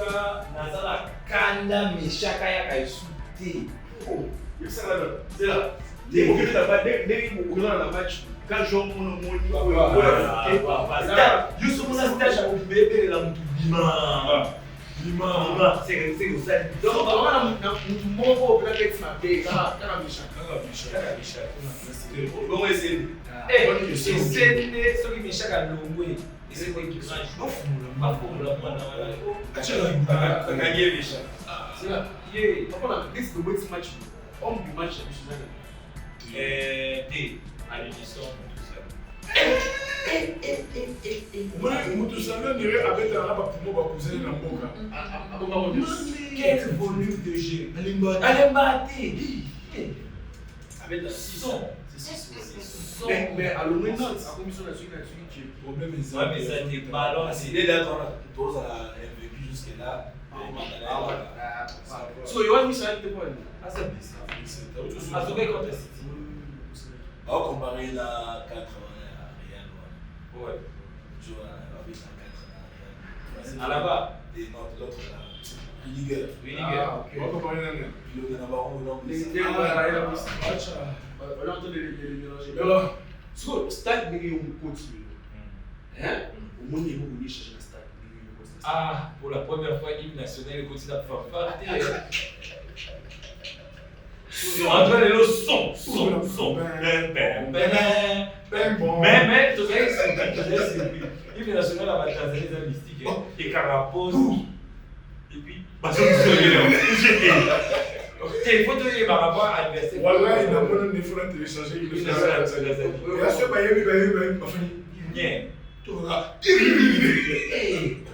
cas, Nazara Kanda Meshaka Yakaisuté. Oh, c'est là. Dès que vous avez match, quand je mon Youssou Mouna stage à bébé la Moutouima. Bima, c'est ça. Donc, on a un bon pour la tête ma paix. Bon, essayer. C'est celui qui Meshaka à Longwe. Et c'est quoi qui est pas pour la moine. Gagner les chats. C'est là. Papa, this is the way match. On du match à Michigan. D. À l'unisson, tout ça. Moutoussana dirait avec un rabat pour moi, cousin dans le boca. Quel volume de jeu. Alembati. Avec la 600. Mais à l'ONU, la commission nationale qui est Problème est ouais, mais ça a été balancé. L'idée d'être tous à MVP jusque-là. So, you want me to say the point? À tout cas, contre City. On va comparer la 4 à Real. Ouais. Je vois avec la 4 À là-bas. Et l'autre là. Rudiger. Ah, ok. On va comparer l'année. Puis le Navarro, non. Les deux, on a entendu les mélanger. Mais alors, stade, il y a un continue. Au moins, il y a un chercher le stade. Ah, pour la première fois, l'hymne national continue à fanfare. Antoine le son. Mais, tu sais, l'hymne national à la Tanzanie, c'est mystique. Et Carapose. Et puis, parce que il faut donner par rapport à l'adversaire. Voilà, il a mon défaut à télécharger. Il a fait la Tanzanie. Il a fait Bien. Il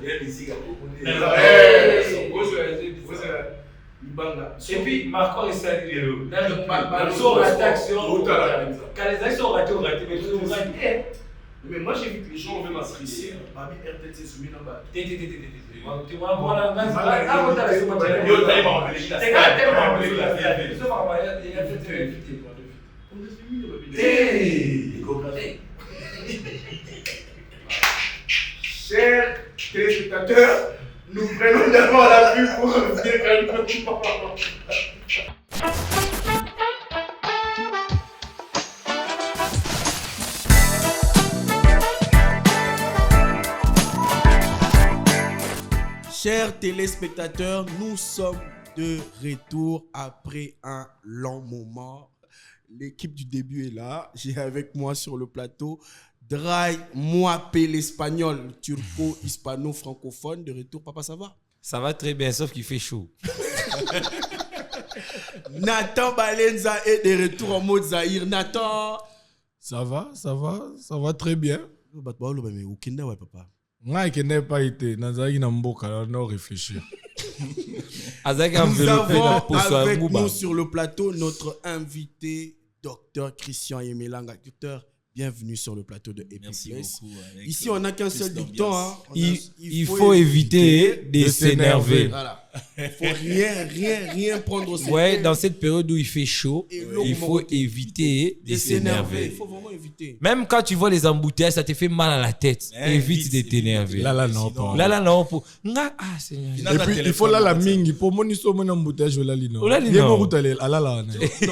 y a des cigares pour Et puis, Marco et Salguero. Dans l'action, quand les actions ont raté, mais ils ont raté. Mais moi j'ai vu que les gens ont même apprécié. Babi RTT soumis dans bas. Tu vois, voilà, ah, vous avez c'est tellement chers téléspectateurs, nous prenons d'abord la pub pour revenir calmement. Chers téléspectateurs, nous sommes de retour après un long moment. L'équipe du début est là. J'ai avec moi sur le plateau Dry Moapé l'espagnol, turco-hispano-francophone. De retour, papa, ça va? Ça va très bien, sauf qu'il fait chaud. Nathan Balenza est de retour en mode Zahir. Nathan! Ça va très bien. Mais au Kenya, ouais, papa. Moi, qui n'ai pas été, Nazari Namboka, on doit réfléchir. Nous avons avec nous sur le plateau notre invité, Dr Christian Yemelanga. Docteur, bienvenue sur le plateau de Epic Merci Place. beaucoup. Ici, on n'a qu'un seul dicton. Hein. Il faut éviter de s'énerver. Voilà. Il faut rien prendre au sérieux. Ouais, dans cette période où il fait chaud, il faut éviter de s'énerver. Il faut vraiment éviter. Même quand tu vois les embouteillages, ça te fait mal à la tête. Évite de t'énerver. Là, non, pas. Là, non. Seigneur. Et puis, il faut la mingi. Pour moi, il faut mon embouteillage au Lalino. Au Lalino. Il y a une route à l'Ala. Non,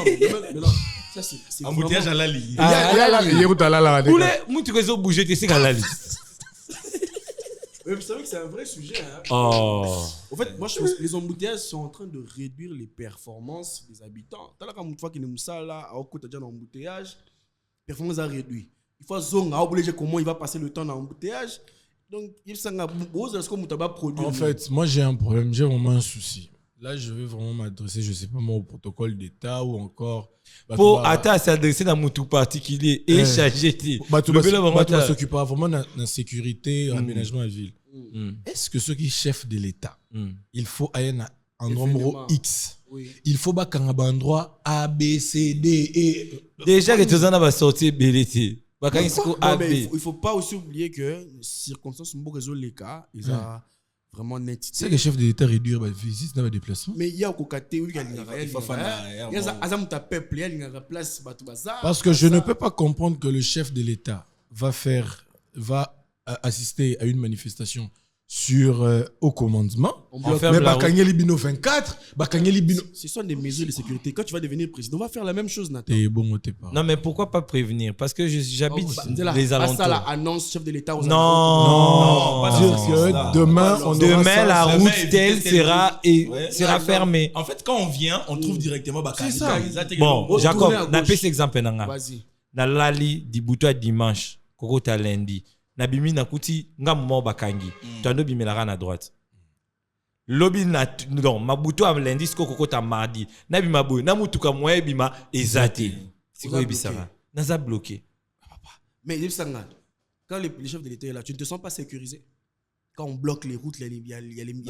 mais non. Ça, c'est embouteillage vraiment... à la ligne. Il y a une route à l'Ala. Où tu veux bouger, tu sais qu'à la liste. Mais vous savez que c'est un vrai sujet. Hein. Oh. En fait, moi, je pense que les embouteillages sont en train de réduire les performances des habitants. Tant une fois qu'il y a une salle là, à côté d'un embouteillage, performance a réduit. Il faut zone à obliger comment il va passer le temps dans l'embouteillage. Donc, il s'en a produire. En fait, moi, j'ai un problème, j'ai vraiment un souci. Là, je vais vraiment m'adresser, je ne sais pas moi, au protocole d'État ou encore. Pour attendre, s'adresser dans mon tout particulier et changer. Tu vas s'occuper vraiment de la sécurité, aménagement à la ville. Est-ce que ceux qui sont chefs de l'État, il faut aller à un endroit X, il faut pas qu'un endroit A, B, C, D, E. Déjà que tu en as sorti BLT. Il ne faut pas aussi oublier que les circonstances sont beaucoup résoudre les cas. Ils ont vraiment net. C'est que le chef de l'État réduire la visite dans le déplacement. Mais il y a au côté où il y a peuple, il y a place. Parce que je ne peux pas comprendre que le chef de l'État va assister à une manifestation sur au commandement. On ferme Mais la route. Bakangeli Bino 24, Bakangeli Bino. Ce sont des mesures de sécurité. Quand tu vas devenir président, on va faire la même chose, Nathan. Et bon, t'es pas. Non, mais pourquoi pas prévenir? Parce que j'habite les Pas alentours. ça, la annonce chef de l'État aux Non, Non, non, dire non, que ça. demain, on aura Demain, ça. la ça route va telle éviter sera, Ouais. sera fermée. En fait, quand on vient, on trouve directement Bakari. C'est ça. Bon, Oh, Jacob, tournez à n'a gauche. pas cet exemple. Nanga. Vas-y. Na lali di buto dimanche, koko ta lundi. Na bimi na kuti nga mo bakangi. Tando bimi la na droite. Lobi na non, ma buto am lundi sko koko ta mardi. Na bima boy, na mutuka moye bima ezate. Siko ebisara. Na za bloqué. Mais Yves Sangan, quand le chef de l'État est là, tu ne te sens pas sécurisé? Quand on bloque les routes, il y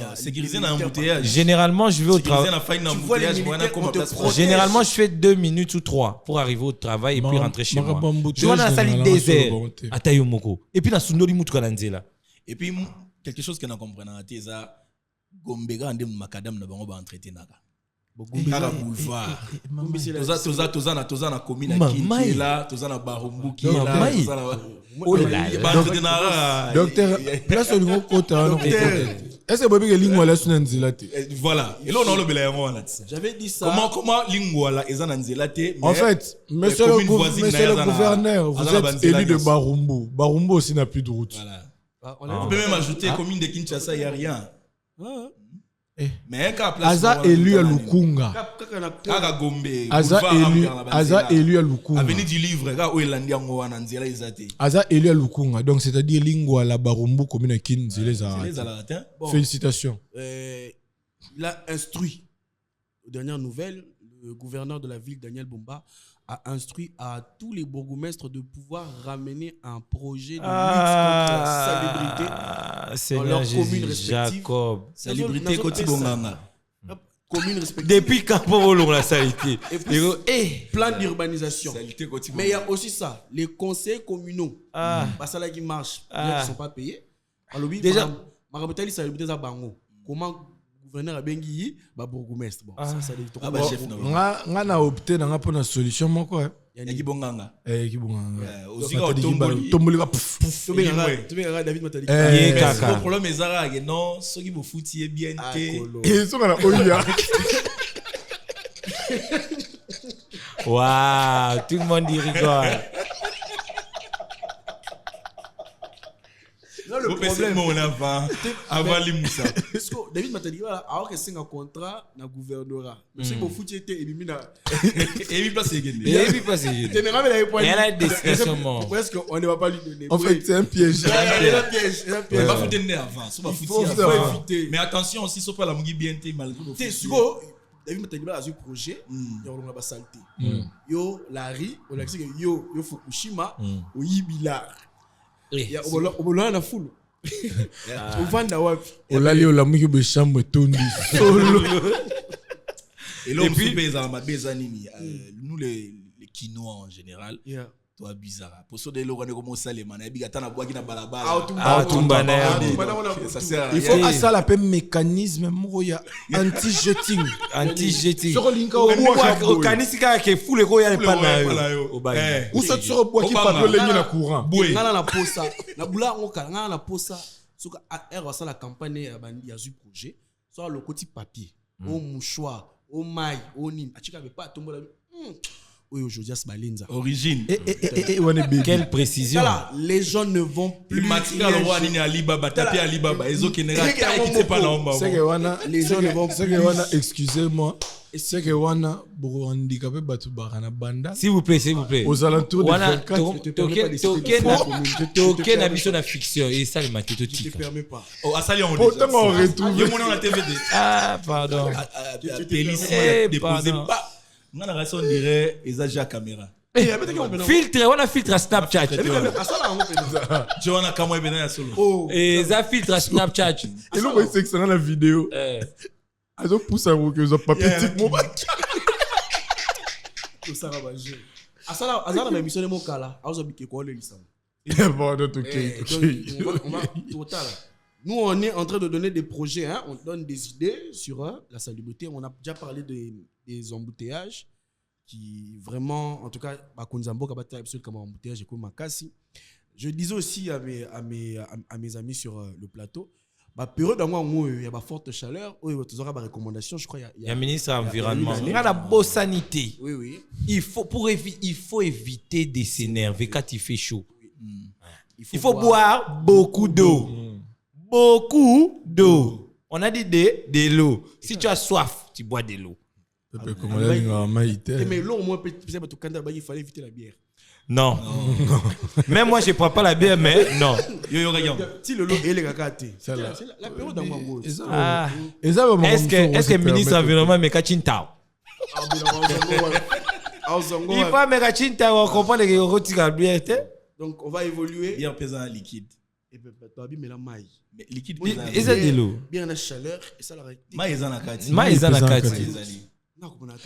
a Sécuriser dans l'embouteillage. Généralement, je vais au Sécuriser travail. la faille dans Tu vois les l'embouteillage. Voilà militaires, comment on te place. protège. Généralement, je fais 2 minutes ou 3 pour arriver au travail et puis rentrer chez moi. Je vois dans la salle généralement, des sur le airs. volonté. Atayo moko. Et puis dans Sundoli mutuka na nzela. Et puis, quelque chose que nous comprenons, c'est ça. Gombega ande makadam na bango ba entretien naka. Kaka boulevard. Toza na commune Ma- Kinki Maï. est là, toza na Barumbu qui est Non, là, Maï. toza na Oh là là. ba entretien naka. Docteur, place au niveau côté. Est-ce que Bobby Gelingo est là sur Nzilate? Voilà. Et là on a le belayango wana. J'avais dit ça. Comment lingwala eza na nzela te. En fait, monsieur commune voisine, le Nazana- gouverneur, vous Nazana êtes Banzela, élu de yes. Barumbu. Barumbu aussi n'a plus de route. Voilà. Ah, On peut même ajouter commune de Kinshasa, il n'y a rien. Mais quand place Aza élu à Lukunga. Kaka Gombe. Aza élu à Lukunga. Avenue du Livre, ga oelandi yango wana nzela ezate. Aza élu à Lukunga. Donc, c'est-à-dire Lingwa la Barumbu commune à Kin, C'est les Alatin. Félicitations. Il a instruit, aux dernières nouvelles, le gouverneur de la ville, Daniel Bomba, a instruit à tous les bourgmestres de pouvoir ramener un projet de lutte contre la salubrité Seigneur leur Jésus, commune respective. Jacob. Salubrité Koti Bonganga. Commune respective. Depuis quand on voit la saleté? Et puis, Eh, plan d'urbanisation. Salubrité Koti Mais il y Bonganga. a aussi ça, les conseils communaux. Parce que là qui marche, qui ne sont pas payés. Alors oui, Déjà- Marabotali salubrité za bango. Comment le gouverneur a bengi ba bourgmestre. Bon, ça devient trop. Ah bah chef na. Nga na opté na nga pour une solution moko. Yaki Bonganga. Qui bon. Aussi ga tomboli. Tomboli. Tu veux David Matali. Ye Le kaka. problème ezara que non, ceux qui vous foutent est bien té. Et ça, on a Oya. Waouh, tout le monde dit rigole. Non, le Vous pensez problème. mon avant Limoussa. Parce que David Matali, alors que c'est un contrat na gouvernorat. Mais c'est que foot était éliminé. Et puis place Egende. Et puis pas c'est. Généralement, il avait pas Et elle a des destination mort. Presque, on ne va pas lui donner. En fait, c'est un piège. c'est un piège. C'est un Mais piège. pas foutre avant, so pas faut foutre faire avant. éviter. Mais attention aussi, so pas la mugi bien té malgré le Tu sais, foot. souvent, David Matali a un projet. Il y a un saleté. Yo, Larry, on a dit que yo Fukushima, au Yibilar. Il y a au la foule. Au Vanda Wapi. Olali olamuki be chambre tondi. Solo. Et là, Et on puis- peut nous les Quinois en général, Yeah. toi bizarre. Pour ça, dès lors, on est comme au Salema, on est bien à boire qui n'a pas la balle. Ça sert à Il faut rien. à ça la paix mécanisme moya anti-jetting. Anti-jeting. Sur linka au bois. Au kanisika ke fou le koya Fou le pas koya na pas yo. yo. Au bail. Ou ça sur bois qui Obama. parle lengi na courant. Boué. Ngana na posa. Na bula ngoka, ngana na posa. Soka er wasa la campagne ya bandi ya zu projet. Soit le côté papier, au mouchoir, au maille, au nin. Achika be pas tomber la. Oui, aujourd'hui c'est Balinza. Origine. One baby. Quelle précision. Là, les gens ne vont plus. Le matika le roi ni Alibaba, tapé Alibaba, ils ont qui n'est pas là en bas. C'est que wana Les gens ne vont c'est que wana excusez-moi. C'est que wana pour handicapé batu barana banda. S'il vous plaît, s'il vous plaît. Aux alentours de Wana 24. token na biso na fiction et ça le maté tout Je te tika. permets pas. Oh, Asali on Autant on retrouve. Yo mon on a TVD. Ah pardon. Pélis Eh, déposé pardon. pas. On a raison on dirait Ezaja caméra. Filtre, on a filtre à Snapchat. Joanna Kamwe bena ya solo. Oh, Et ça filtre à Snapchat. Et là, c'est que c'est dans la vidéo. Eh. Ils ont poussé un roqueux, ils ont pas petit mot. ça va banger. Asala na émission de Mokala, azo bike ko le lisam. Pardon, Total. Nous, on est en train de donner des projets, hein. On donne des idées sur la salubrité. On a déjà parlé des embouteillages qui vraiment, en tout cas, à Konzambo, comme embouteillage et comme Makassi. Je disais aussi à mes amis sur le plateau, Bah, période où il y a une forte chaleur, où il y a des recommandations, je crois. Il y a un ministre de l'Environnement. il y a Il y a la bonne sanité. Oui. Il faut éviter de s'énerver quand il fait chaud. Il faut boire beaucoup d'eau. Beaucoup d'eau. On a dit de l'eau. Si tu as soif, tu bois de l'eau. Mais l'eau, au moins, il fallait éviter la bière. Non. Même moi, je ne prends pas la bière, mais non. Si le lot est les gâtés, c'est la période où Est-ce que le ministre de l'Environnement met Kachintao? Il faut mettre Kachintao, on comprend les rôtis à bière. Donc, on va évoluer. Bien pesant liquide. Et puis, tu as mis la maille. Liquide Et ça, de l'eau. Bien la chaleur, et ça la réactive. Maïs en a 4. Maïs en a 4.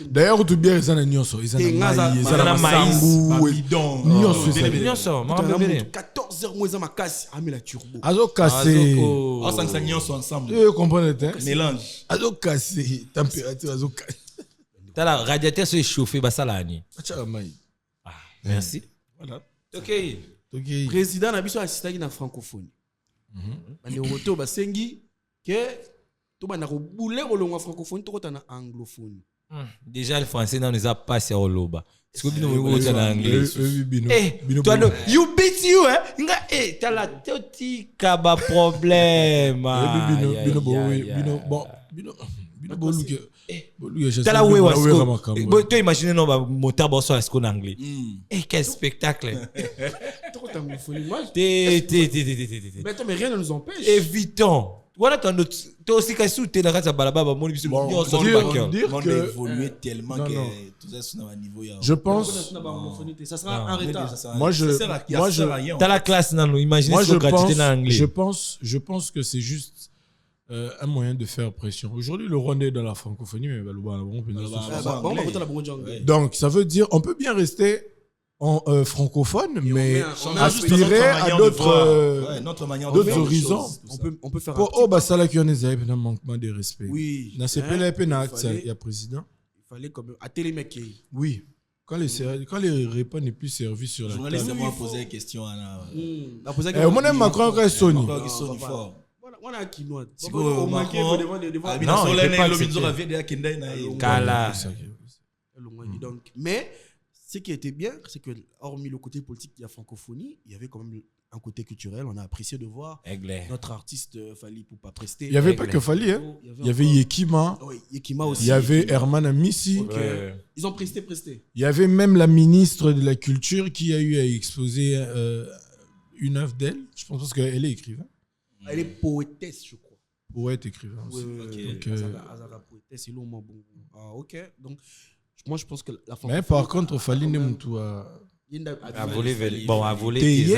D'ailleurs, tout bien, ils ont nyonso. Ils ont maïs. Nyonso. 14h moins ma casse. Ah, mais la turbo. Azo cassé. On s'en s'en nyonso ensemble. Tu comprends? Mélange. Azo cassé. Température, azo cassé. T'as la radiateur se chauffer, bah ça la nuit. Merci. Voilà. Ok. Président n'a pas assisté à la francophonie. Les retours, bah, sengi que tout le monde a boulé au long francophonie, tout le monde a anglophone. Déjà, le français n'a pas passé au loba. Est-ce que vous avez en anglais? Eh, toi, you beat you, hein? Eh, t'as la toti kaba problème. T'as la ouais, toi, imaginez, non, mon tabac est-ce qu'on anglais? Eh, quel spectacle! Mais rien ne nous empêche. Évitons. Voilà, toi aussi, quand tu es dans la balaba, évolué tellement que tout ça sur un niveau. Je pense. Ça sera en retard. Moi, t'as la classe, non, imaginez ce que tu es en anglais. Je pense que c'est juste un moyen de faire pression. Aujourd'hui, le Rwanda est dans la francophonie, mais donc, ça veut dire on peut bien rester en francophone, mais aspirer à d'autres horizons. On peut faire oh, bah, ça là qui en est un manquement de respect. Oui. Dans ces pays-là, il y a président. Il fallait comme à télémec. Oui. Quand les repas n'est plus servis sur la table. Laissez-moi poser une question. Mon ami Macron est Sony. On a qui nous. Mais ce qui était bien, c'est que hormis le côté politique de la francophonie, il y avait quand même un côté culturel. On a apprécié de voir notre artiste Fali Poupa prester. Il n'y avait pas que Fali, hein. Il y avait Yekima. Oui, Yekima aussi. Il y avait Herman Amissi. Ils ont presté. Il y avait même la ministre de la Culture qui a eu à exposer une œuvre d'elle. Je pense qu'elle est écrivain. Elle est poétesse, je crois. Poète, écrivain aussi. Azara poétesse, c'est long. Ah, ok. Donc, moi, je pense que la francophonie. Mais par contre, Fali Nemoutou a volé. Bon, a volé. Il y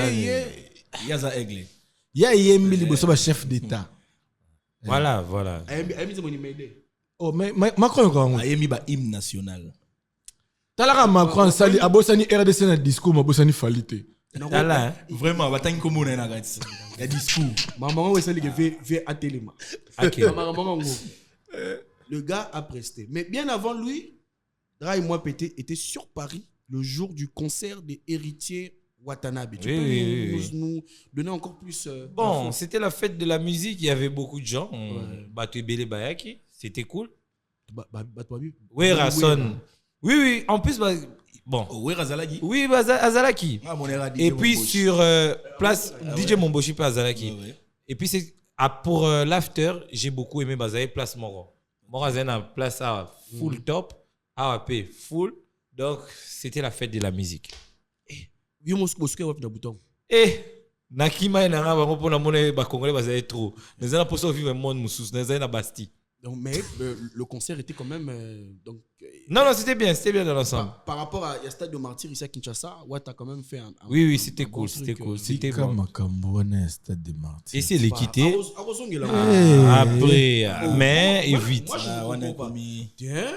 a un chef d'État. Voilà. Oh, mais Macron, quoi? Il y a un hymne national. T'as Macron, sali, abosani RDC na discours, abosani Falite. Vraiment, il y a un discours. Maman, c'est lui qui fait à télé. Le gars a presté. Mais bien avant lui, Dra et moi Pété était sur Paris le jour du concert des héritiers Watanabe. Tu peux nous donner encore plus. Bon, c'était la fête de la musique. Il y avait beaucoup de gens. Batou Bele Bayaki. C'était cool. Oui, Rasson. Oui. En plus, bon. Oui, Azalaki. Oui, Azalaki. Et puis sur place DJ Momboshi pas Azalaki. Et puis c'est pour l'after, j'ai beaucoup aimé Bazaï place Moro. Moro a une place à full top, AAP full. Donc c'était la fête de la musique. Nakima et Nara va pour la monnaie congolais Bazaï trop. Nous allons pour ça vivre un monde moussous. Nous allons à Bastille. Donc, mais le concert était quand même. Non, c'était bien dans l'ensemble. Par rapport à Stade de Martyr ici à Kinshasa, Watt a quand même fait un. Oui, c'était cool. C'était comme Stade de Martyr. Et c'est l'équité. Après, mais évite. Tiens,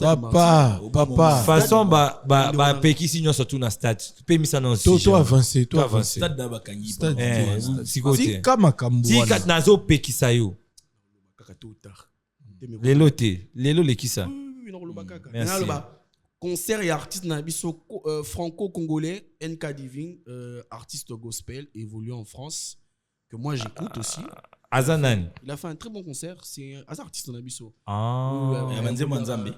Papa. De toute façon, Peki signe surtout dans le stade. Tu peux ça dans le toi avancé. Stade d'Abakangi. Si comme Si Katnazo Peki Sayo. Lelo les qui ça? Merci. Concert et artiste franco-congolais, NK Diving, artiste gospel, évolué en France, que moi j'écoute aussi. Azanan. Il a fait un très bon concert. C'est un artiste en Abisso. Ah.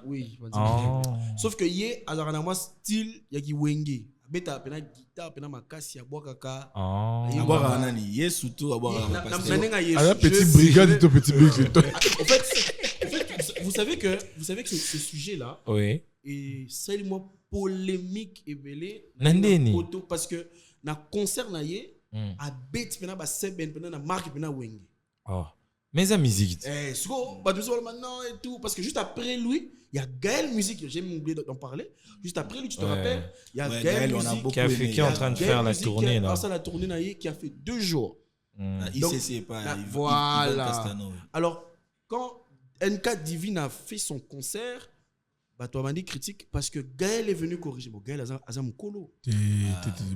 Oui, Ah. sauf que hier, Azarana, style, il y a qui wenge. Beta, pena guitare, pena makasi, ya boakaka. Ah. Aboire nani, yes surtout aboire la petite brigade de petit brigade. En fait, vous savez que ce sujet-là Oui. est seulement polémique et belé. Nandeni. Parce que na concert na ye, a bête pena ba seben pena na marque pena wenge. Oh. Mais la musique. Maintenant et tout. Parce que juste après lui, il y a Gaël Musique. J'ai oublié d'en parler. Juste après lui, tu te rappelles, il y a Gaël Musique qui est en train de faire la tournée là. La tournée qui a fait 2 jours. ICC pas. Voilà. Alors, quand NK Divine a fait son concert, bah, toi, dit critique parce que Gaël est venu corriger. Bon, Gaël a Moukolo.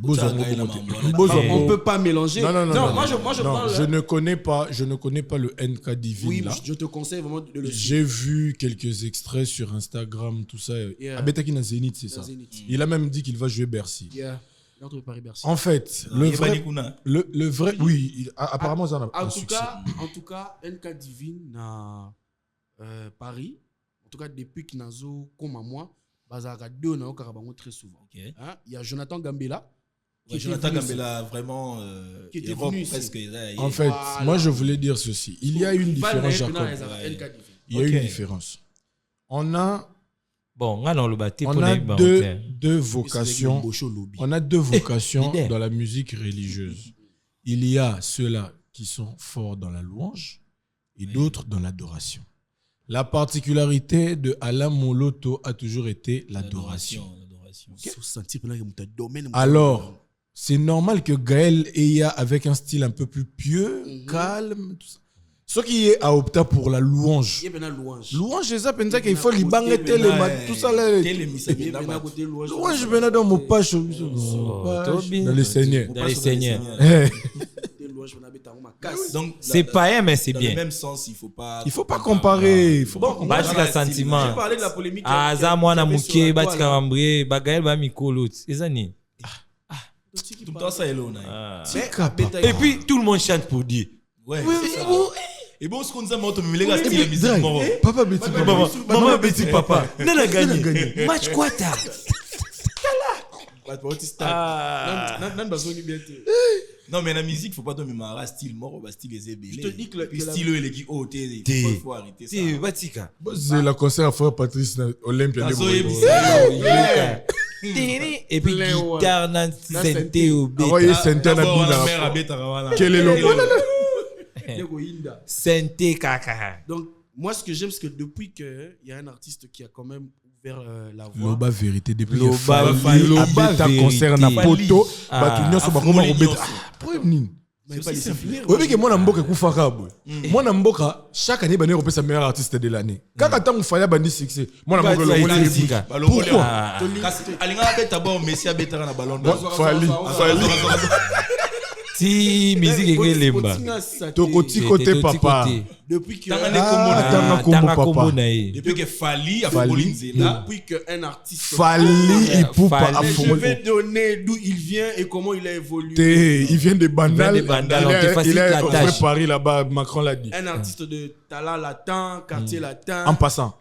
On peut pas mélanger. Non. Moi, je parle. Je ne connais pas le NK Divine. Oui, là. je te conseille vraiment de le suivre. J'ai vu quelques extraits sur Instagram, tout ça. Yeah. Abetaki na Zénith, c'est ça. Il a même dit qu'il va jouer Bercy. Yeah. Paris-Bercy. En fait, le vrai, oui, apparemment, ça a un succès. En tout cas, NK Divine na Paris. En tout cas, depuis que Nazo, comme à moi, Bazara 2 na Okarabango très souvent. Il y a Jonathan Gambela. Jonathan Gambela, vraiment, qui était venu presque. En fait, moi, je voulais dire ceci. Il y a une différence, Jacob. Il y a une différence. On a deux vocations. On a deux vocations dans la musique religieuse. Il y a ceux-là qui sont forts dans la louange et d'autres dans l'adoration. La particularité de Alain Moloto a toujours été l'adoration. Alors, c'est normal que Gaël ait avec un style un peu plus pieux, calme, tout ça. Ce qui est à opter pour la louange. Louange, c'est ça, pensez qu'il faut libanger tout ça là. Louange, je dans mon page, dans les seigneurs. Dans les seigneurs. Donc, c'est païen, mais c'est bien. Dans le même sens, il faut pas comparer. Batika sentiment. J'ai parlé de la polémique. Aza mwana muke, batika rambre, bagael ba mikolo. C'est ça ni. Tout le temps ça est là. Et puis tout le monde chante pour dire. Ouais. Et bon, ce qu'on nous a montré, mais les gars, c'est la musique. Papa Betty, maman Betty, papa. Nana gagné. Match quoi t'as? Non, mais la musique, faut pas tomber mara style mort, style les ébélés. Je te dis que puis style les qui oh il faut arrêter ça. C'est Batika. C'est la concert à frère Patrice Olympia. Et puis guitare nan synthé au bêta. Envoyez synthé na bina. Quel est le synthé kaka. Donc moi ce que j'aime c'est que depuis que il y a un artiste qui a quand même ouvert la voie. Loba vérité depuis Loba concert na poto batu nyonso bakoma kobeta. Problème mais pas laisser finir. Oui, mais moi, Namboka Koufaka. Moi, Namboka, chaque année, il repère sa meilleure artiste de l'année. Quand on fait un succès, moi, Namboka, pourquoi Si musique est lemba. Tokoti côté papa. Depuis que depuis que Fali a fait là, depuis que un artiste Fali et Poupa a je vais donner d'où il vient et comment il a évolué. Il vient de Bandal. Il est au Paris là-bas, Macron l'a dit. Un artiste de talent latin, quartier latin. En passant.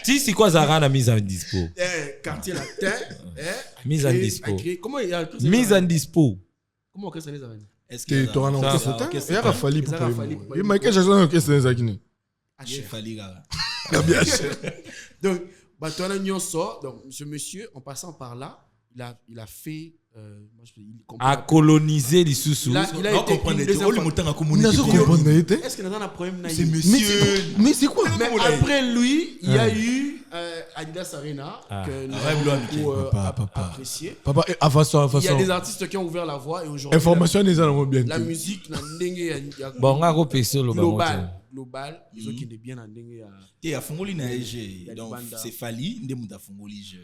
Si c'est quoi Zara la mise en dispo? Quartier latin. Mise en dispo. Comment il y a mise en dispo? Comment on crée ça les amis? Est-ce que tu auras un orchestre? Il y a Fali pour parler. Il m'a dit un orchestre les Akini. Fali gars. Bien sûr. Donc ce monsieur en passant par là, il a fait à coloniser les sous-sous. Il a été est-ce qu'il a un problème? C'est monsieur. Mais c'est quoi? Mais après lui, il y a eu Adidas Arena que nous avons apprécié. Papa, il y a des artistes qui ont ouvert la voie et aujourd'hui information les allons bien. La musique bon, on a repéré le global, ils ont qui est bien en dingue. Et à Fongoli naïge, donc c'est Fali, ndemu da Fongoli je.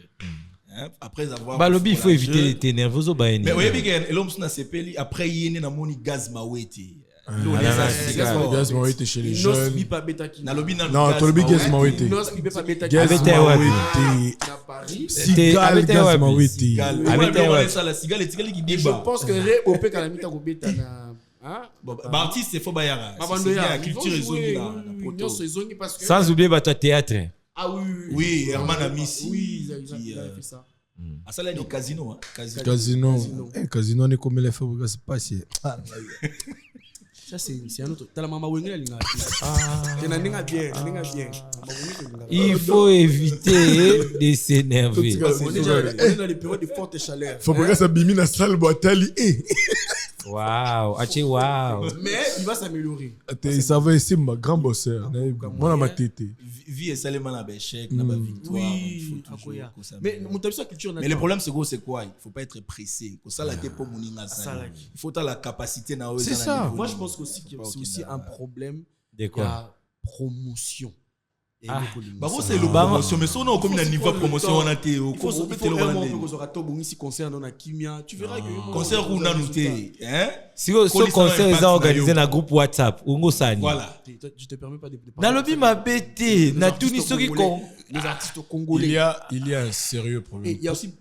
Après avoir Balobi, il faut éviter tes nerveux au bain. Mais oui, bien, l'homme s'na sepeli après yene na moni gaz mawete. Gaz Mawete chez les Nos jeunes. bipa beta qui. Non, Tolobi Gaz Mawete. Nos bipa beta qui. Gaz Abete, ouais. Mawete. À Paris. Sigal Abete, Gaz ouais, Mawete. Et je pense que Ré Opé Kalamita Kobeta na. Artiste, c'est faux bayara. La culture est zonée là. Parce que. Sans oublier bah, toi, théâtre. Ah oui. Oui, Herman Amissi. Oui, ils avaient fait ça. Ah, ça là, il y a casino. Casino. Casino, on est comme les feux, c'est pas si. Ça, c'est un autre. T'as la maman Wengel, elle a bien. Il faut éviter de s'énerver. On est dans les périodes de forte chaleur. Faut pas que ça bimine à salle boitali. Waouh, waouh. Mais il va s'améliorer. Ça va ici, ma grand bosseur. Moi, dans ma tête. Vie et seulement la échec, la victoire. Oui, mais mon tabi culture. Mais le problème c'est quoi? Il faut pas être pressé. Ça la tête pour moninga. Il faut la capacité na. C'est ça. Moi je pense aussi que c'est aussi un problème de quoi? La promotion. Bah c'est le promotion mais on comme un niveau de promotion on a été il faut un peu que aura tout bon ici concert dans la kimia tu verras que concert où on a noté hein si ce concert est organisé dans groupe WhatsApp ou sani voilà je te permets pas de dans le bi mabete na tout ni soki kon les artistes congolais il y a un sérieux problème. Et il y a aussi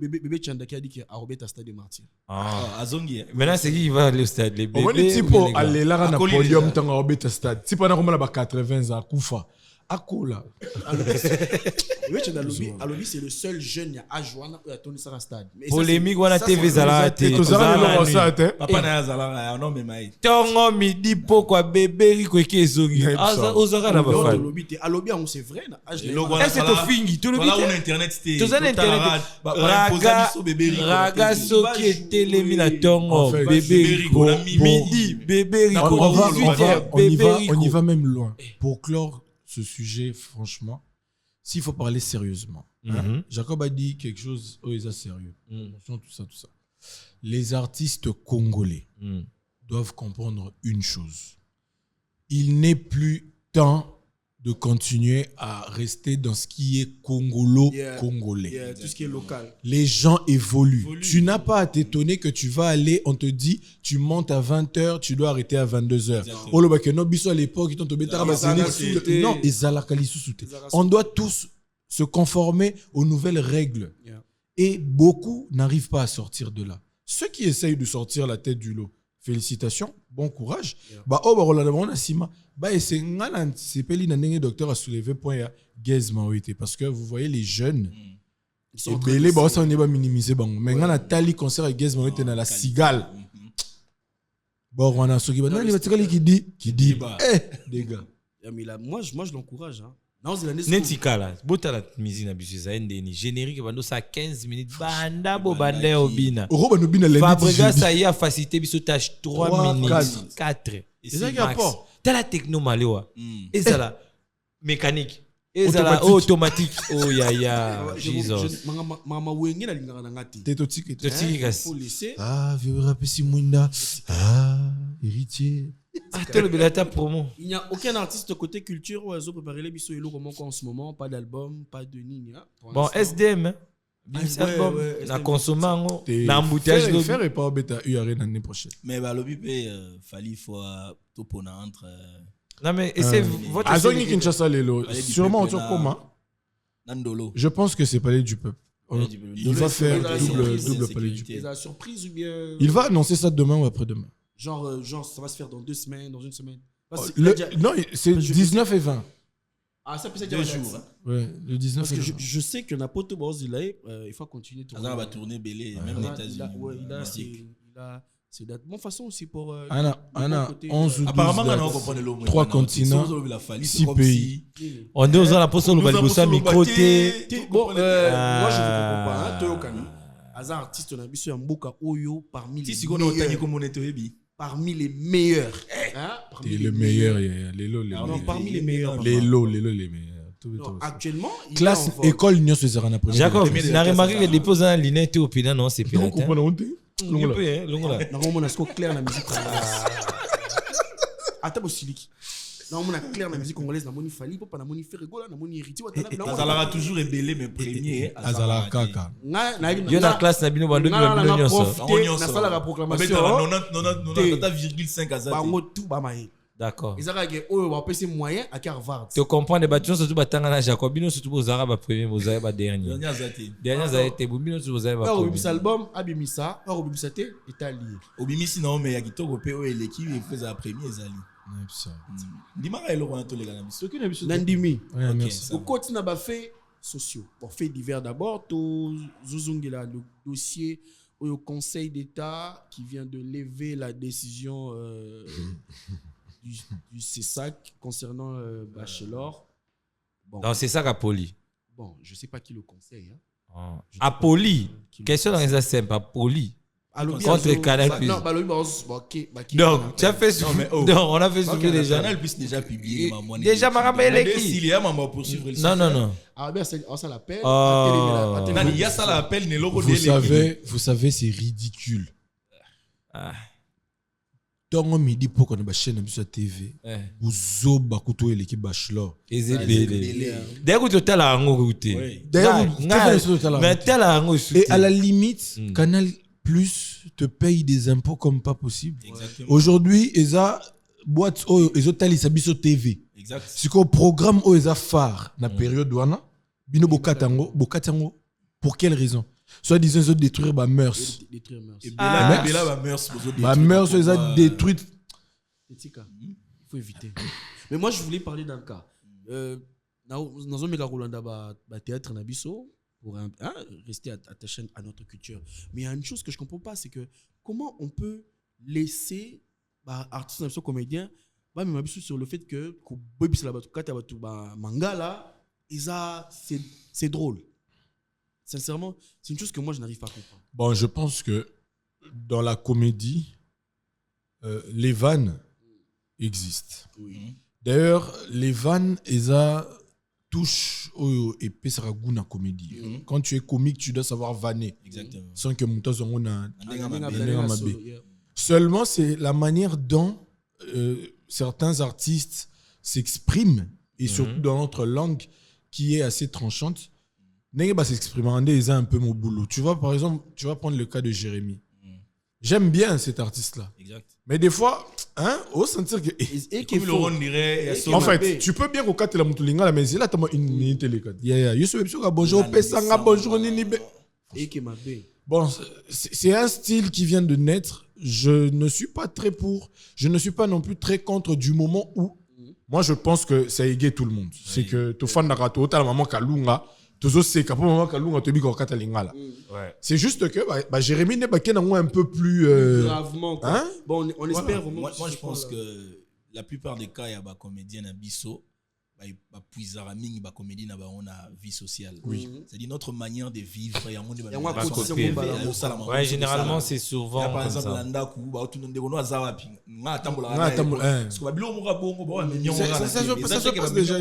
bébé Tchanda qui a dit qu'il a Robert Stade des Martyrs. Azongi maintenant c'est qui va aller au stade les bébés on est tipo aller là na podium tant Robert Stade tipo na comme là 80 ans kufa Akola. Alobi, c'est le seul jeune à Joana qui a tourné ça à stade. Polémique, on a TV Zalate. Papa na Zala, non mais maï. Tongo midi pourquoi bébé Rico Kezogi. Ozara na bafa. Alobi, c'est vrai. C'est au fingi. Tout le monde. Voilà, on internet c'était. Tout ça internet. Raga soki etelemi na tongo. Bébé Rico. Midi, bébé Rico. On y va même loin. Pour clore ce sujet, franchement, s'il faut parler sérieusement, Jacob a dit quelque chose, ils sont sérieux. Tout ça. Les artistes congolais doivent comprendre une chose. Il n'est plus temps de continuer à rester dans ce qui est congolo-congolais. Tout ce qui est local. Les gens évoluent. Tu n'as pas à t'étonner que tu vas aller, on te dit, tu montes à 20h, tu dois arrêter à 22h. À l'époque, on doit tous se conformer aux nouvelles règles. Et beaucoup n'arrivent pas à sortir de là. Ceux qui essayent de sortir la tête du lot, félicitations, bon courage. Parce que vous voyez les jeunes, on va minimiser. Mais on a tali concert avec Gaz Mawete dans la Cigale. Bon, on a ceux qui dit, les gars. Moi, je l'encourage. Netikala, bota la musique na bisu za ndeni générique bando ça 15 minutes banda bo banda obina. Fabriga ça y a facilité biso tâche 3 minutes 4. Et c'est rapport. T'as la techno malewa. Et ça la mécanique. Et ça la automatique. Oh ya Jesus. Mama wenge na lingaka na ngati. Tetotiki faut laisser. Ah, vieux rapesi mwinda. Ah, héritier. Attends, le promo. Il n'y a aucun artiste côté culture où ils ont préparé les bisous en ce moment, pas d'album, pas de ligne. Bon, SDM, album, na consommant, na embouteillage de faire et pas bêta URL l'année prochaine. Mais bah l'obi fallait faut tout pour entre. Non mais c'est votre. Azoni Kinshasa lelo, sûrement autour comment? Nandolo. Je pense que c'est Palais du Peuple. Il va faire double Palais du Peuple. La surprise ou bien? Il va annoncer ça demain ou après-demain. Genre, ça va se faire dans 2 semaines, dans 1 semaine. Non, c'est 19 et 20. Ah, ça peut être 2 jours. Ouais, le 19 parce que je sais que n'importe où, il faut continuer. Ça va tourner belé, même les États-Unis. C'est de toute façon aussi pour. Anna, 11 ou 12 apparemment, 3 continents, 6 pays. On est aux alentours de Balbossa, Microté. Bon, moi je ne comprends pas. Toyokani. Azar artiste, on a vu sur Mboka Oyo parmi les meilleurs. Parmi les meilleurs. Et le meilleur, parmi les meilleurs. Les meilleurs. Actuellement, classe école Union Suzeraine après. Jacob, n'a remarqué que dépose un linet au pénal, non, c'est pirate. Non, comprends pas. Normalement, on a ce clair la musique. Attends, Siliki. Non, on a clair la musique congolaise, na moni Fali, papa na moni Ferregola, na moni Riti, Azalaka toujours ébélé mais premier. Azala kaka. Yo na classe na bino bando ki babino nyonso. Na sala la proclamation. 90,5 Azala. Bango tout ba maye. D'accord. Ezaka ke oyo ba pese moyen à Harvard. Tu comprends les bâtiments surtout batanga na Jacobino surtout aux arabes premier aux arabes dernier. Dernières a été bobino surtout aux arabes. Au bibisa album abimisa, au bibisa te Italie. Obimisi non mais ya kitoko pe o l'équipe il faisait premier ezali. Dimara elo wana to les gars biso. Nandimi. Merci. Au côté na ba fait sociaux. Pour fait divers d'abord to zuzungela le dossier au Conseil d'État qui vient de lever la décision du CESAC concernant Bachelor. Bon. Non, c'est ça qu'a poli. Bon, je sais pas qui le conseille. Hein. À poli. Question dans les simple, à poli. Contre Canal Plus. Non, donc, tu as fait sur. Non, on a fait sur déjà. Canal Plus déjà publié. Déjà, ma rappelle qui. S'il y a maman poursuivre. Non. Ah, ben, ça l'appelle. Il y a ça l'appel. Vous savez, c'est ridicule. Dans le midi, pour qu'on ait une chaîne de TV, vous avez l'équipe Bachelor. D'ailleurs, tu as la rango. Et à la limite, Canal Plus te paye des impôts comme pas possible. Aujourd'hui, ils ont boîte, ils ont tali sabiso TV. C'est qu'au programme, ils ont phare dans la période où Bino Bokatango, pour quelle raison? Soit disant ils ont détruire ma mœurs. Ma mœurs, ils ont détruite. Il faut éviter. Mais moi, je voulais parler d'un cas. Dans un méga Rolanda, théâtre Nabiso, pour rester attaché à notre culture. Mais il y a une chose que je ne comprends pas, c'est que comment on peut laisser artistes, comédiens, même sur le fait que manga là, c'est drôle. Sincèrement, c'est une chose que moi, je n'arrive pas à comprendre. Bon, je pense que dans la comédie, les vannes existent. Oui. D'ailleurs, les vannes, elles touchent et pèsent à goût dans la comédie. Quand tu es comique, tu dois savoir vanner. Exactement. Sans que mon temps Seulement, c'est la manière dont certains artistes s'expriment, et surtout dans notre langue, qui est assez tranchante. N'est pas s'exprimer, ils ont un peu mon boulot. Tu vois, par exemple, tu vas prendre le cas de Jérémy. J'aime bien cet artiste-là. Exact. Mais des fois, on sentir que. En fait, tu peux bien recater la moutulinga, mais c'est là, tu as une minute. Bonjour, Pesanga, bonjour, Ninibe. Bon, c'est un style qui vient de naître. Je ne suis pas très pour. Je ne suis pas non plus très contre du moment où. Moi, je pense que ça égaye tout le monde. C'est que tu fan narato, tu as la maman Kalunga. C'est juste que Jérémy n'est pas un peu plus gravement. Bon, on espère vraiment. Moi, je pense que la plupart des cas, il y a des comédiens à Bisso, il y a des comédiens à vie sociale. C'est-à-dire notre manière de vivre. Ouais, généralement, c'est souvent. Par exemple, Landaku, ça se passe déjà.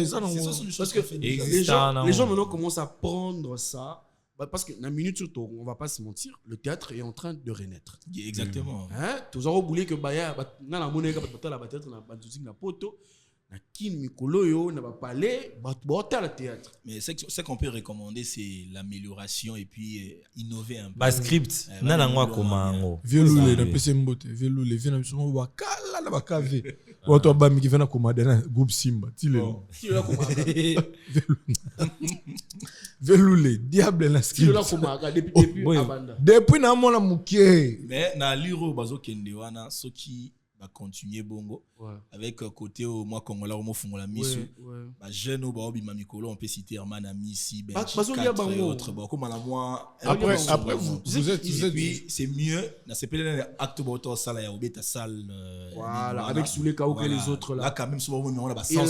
Parce que les gens maintenant commencent à prendre ça. Parce que dans la minute surtout, on ne va pas se mentir, le théâtre est en train de renaître. Exactement. Tu as oublié que Baya, dans la monnaie, la poto. Mais ce qu'on peut recommander, c'est l'amélioration et puis innover un peu. Bas script, nanangwa komango. Violule na pese mbote, violule vina biso wakala na bakave. Wato abami kivena komada na groupe Simba, tile. Violule, diable na script. Depuis na mona mukie. Mais na liro bazo kende wana soki va continuer bongo avec côté au moi congolais au fongola misu ba jeune au ba bima mikolo on peut citer Herman Misi ben autres bon comme la moi après vous êtes puis c'est mieux na c'est pas acte boto sala ya obeta salle voilà avec Soulé Kao que les autres là quand même souvent on a ba sans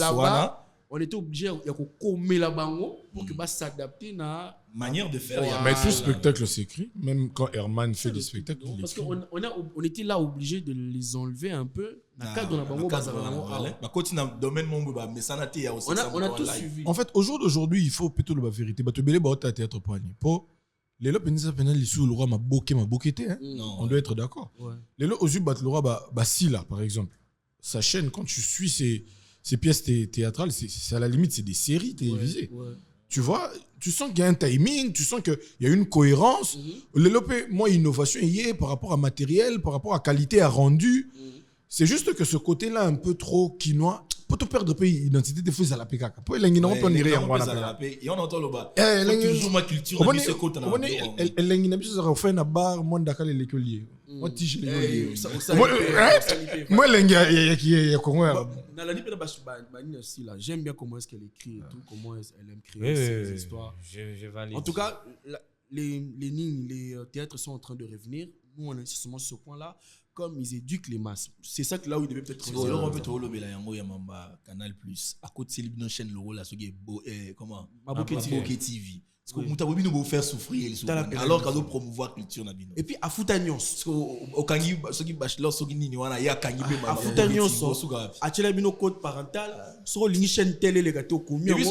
on était obligé ya ko komer la bango pour que ba s'adapter na manière de faire. Mais tout spectacle s'écrit, même quand Herman fait des spectacles. Parce qu'on était là obligé de les enlever un peu. On a tout suivi. En fait, aujourd'hui, il faut plutôt la vérité. Théâtre pour les lots penisa penal lisou le roi m'a boqueté. On doit être d'accord. Les lots aux yeux battent le roi Basila par exemple. Sa chaîne, quand tu suis ces pièces théâtrales, c'est à la limite, c'est des séries télévisées. Tu vois, tu sens qu'il y a un timing, tu sens qu'il y a une cohérence. Moi, innovation y est par rapport à matériel, par rapport à qualité, à rendu. C'est juste que ce côté-là, un peu trop quinois, pour te perdre pays, identité des fous à la PK. Pour les gens, on dirait en et on entend le bas. Toujours ma culture, on a ce côté. Les gens, on fait un bar, moi, d'accord, les l'écolier. Moi, tige les moi, les gens, qui est comment. J'aime bien comment est-ce qu'elle écrit et tout, comment elle aime créer ses histoires. En tout cas, les théâtres sont en train de revenir. Nous, on est justement sur ce point-là. Comme ils éduquent les masses. C'est ça que là où ils devaient peut-être... C'est là où il y a Canal+. À côté de la chaîne, là, ce qui est beau, comment Maboké TV. Parce que nous devons faire souffrir. Alors qu'on doit promouvoir la culture. Et puis, à Foutagnos. Parce qu'au Kangi, ceux qui bachelor, ceux qui n'y ont pas, il y a Kangi. À Foutagnos, à Tchelabino code parental, sur une chaîne télé, les gâteaux, combien? Moi,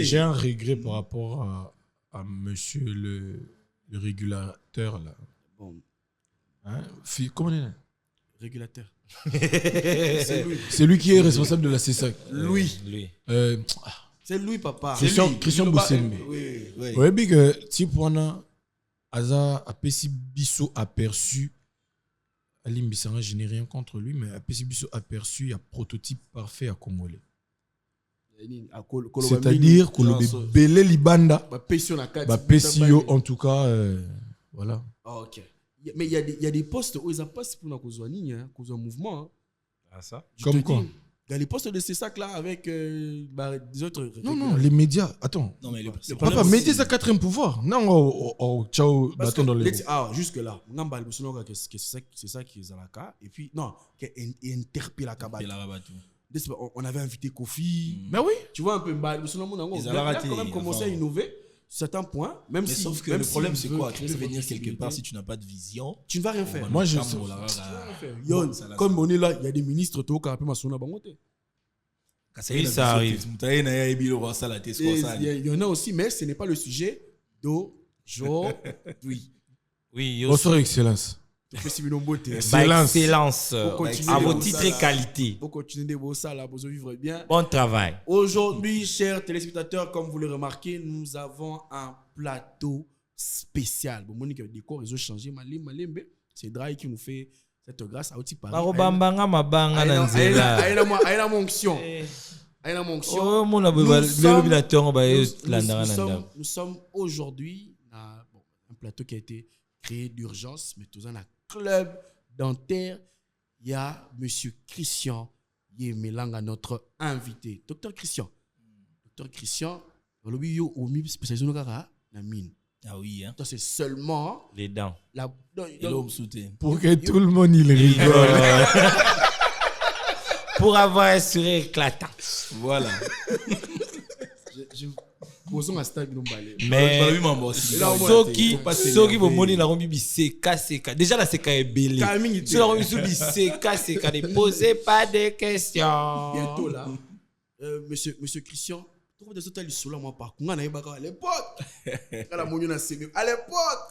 j'ai un regret par rapport à monsieur le régulateur là. Bon. Hein? Comment on est là? Régulateur. C'est lui qui est responsable de la CESAC. Lui. C'est lui, papa. Christian Boussembe. Oui, big Tipwana Aza a Bisso aperçu. Ali Mbissanga, je n'ai rien contre lui, mais a Bisso aperçu, il y a prototype parfait à Congolais. C'est-à-dire que le Belé Libanda, Pessio en tout cas, voilà. Ok. Mais il y a des postes où ils n'ont pas pour un mouvement. Ah ça? Comme quoi? Il y a les postes de ces sacs-là avec des autres... Non, les médias. Attends. Non, mais Papa, médias à quatrième pouvoir. Non, ciao, bâton dans le... Jusque-là, c'est ça qui est à la cas. Et puis, non, qui interpelle la cabane. On avait invité Kofi. Mais oui. Tu vois un peu, on a quand même commencé à innover certains points. Même si, sauf que le problème, c'est quoi? Tu peux venir quelque part si tu n'as pas de vision. Tu ne vas rien faire. Moi, je comme on est là, il y a des ministres qui ont ma sonne à Bangote. Oui, ça arrive. Il y en a aussi, mais ce n'est pas le sujet d'aujourd'hui. Oui, bonsoir, Excellence. Excellence. À vos titres et qualités. Pour continuer de bosser là, pour vivre bien. Bon travail. Aujourd'hui, chers téléspectateurs, comme vous le remarquez, nous avons un plateau spécial. Bon, Monique, le décor, ils ont changé. C'est Dry qui nous fait cette grâce à Oti Paris. Barobambanga mabanga nanzela. Aïna mon onction. Aïna mon onction. Oh, mon nous sommes aujourd'hui à un plateau qui a été créé d'urgence, mais tout en a club dentaire. Il y a monsieur Christian Yemelanga, notre invité. Docteur Christian, spécialisé dans la mine. Ah oui, hein. C'est seulement les dents. Pour que tout le monde il rigole. Pour avoir un sourire éclatant. Voilà. Mais ceux qui vont mourir la rombi seka. Déjà la seka est belle. Ceux la rombi sous seka. Ne posez pas de questions. Bientôt là, monsieur Christian. À l'époque,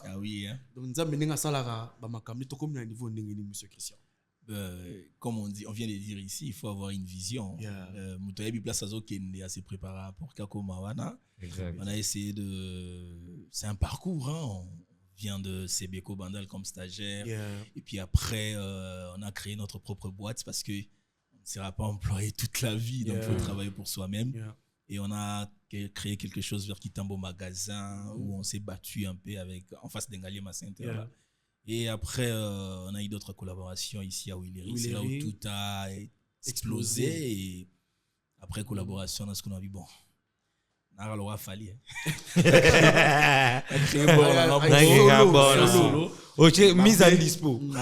ah oui, hein. Donc nous avons un niveau monsieur Christian. Comme on dit, on vient de dire ici, il faut avoir une vision. À se préparer pour Kakomawana. On a essayé de. C'est un parcours, hein. On vient de Sebeko Bandal comme stagiaire. Et puis après, on a créé notre propre boîte parce qu'on ne sera pas employé toute la vie, donc il faut travailler pour soi-même. Et on a créé quelque chose vers Kitambo Magasin où on s'est battu un peu en face d'Engali Massinter. Et après, on a eu d'autres collaborations ici à Willery. C'est là où tout a explosé. Et après collaboration, on a ce qu'on a vu. Bon, on a le fallu. Mise en dispo. Il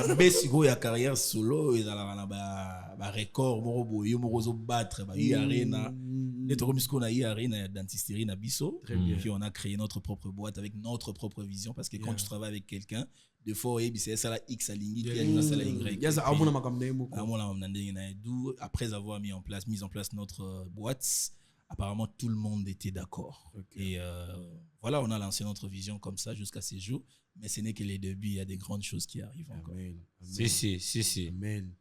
y a carrière solo. Il y a un record. Il y a un battre. Il y a arena. On a eu arena dentisterie na biso. Puis on a créé notre propre boîte avec notre propre vision. Parce que quand tu travailles avec quelqu'un, des fois, c'est ça la X à l'ingui, c'est la Y. Après avoir mis en place notre boîte, apparemment tout le monde était d'accord. Et voilà, on a lancé notre vision comme ça jusqu'à ces jours. Mais ce n'est que les débuts, il y a des grandes choses qui arrivent encore. Si. Amen.